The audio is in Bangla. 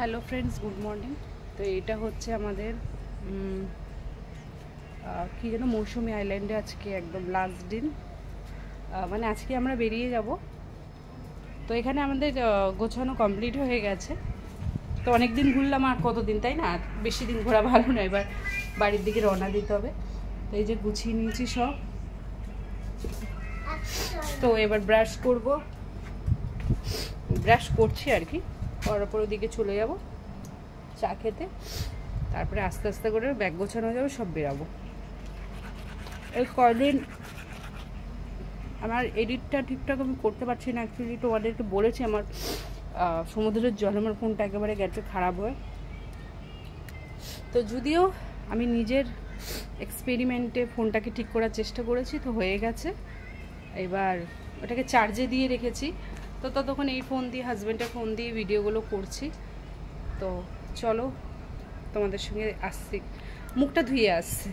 Hello friends, good morning. তো এটা হচ্ছে আমাদের কী যেন মৌসুমি আইল্যান্ডে আজকে একদম লাস্ট দিন, মানে আজকে আমরা বেরিয়ে যাব। তো এখানে আমাদের গোছানো কমপ্লিট হয়ে গেছে। তো অনেক দিন ঘুরলাম, আর কতদিন, তাই না? বেশি দিন ঘোরা ভালো না, এবার বাড়ির দিকে রওনা দিতে হবে। তো এই যে গুছিয়ে নিয়েছি সব। তো এবার ব্রাশ করছি আর কি, করার পর ওদিকে চলে যাব চা খেতে। তারপরে আস্তে আস্তে করে ব্যাগ গোছানো যাবে, সব বেরাবো। এই কদিন আমার এডিটটা ঠিকঠাক আমি করতে পারছি না অ্যাকচুয়ালি। তোমাদেরকে বলেছি আমার সমুদ্রের জল আমার ফোনটা একেবারে গেছে খারাপ হয়ে। তো যদিও আমি নিজের এক্সপেরিমেন্টে ফোনটাকে ঠিক করার চেষ্টা করেছি, তো হয়ে গেছে। এবার ওটাকে চার্জে দিয়ে রেখেছি। তো ততক্ষণ এই ফোন দিয়ে, হাজব্যান্ডের ফোন দিয়ে ভিডিওগুলো করছি। তো চলো তোমাদের সঙ্গে আসছি, মুখটা ধুয়ে আসছি।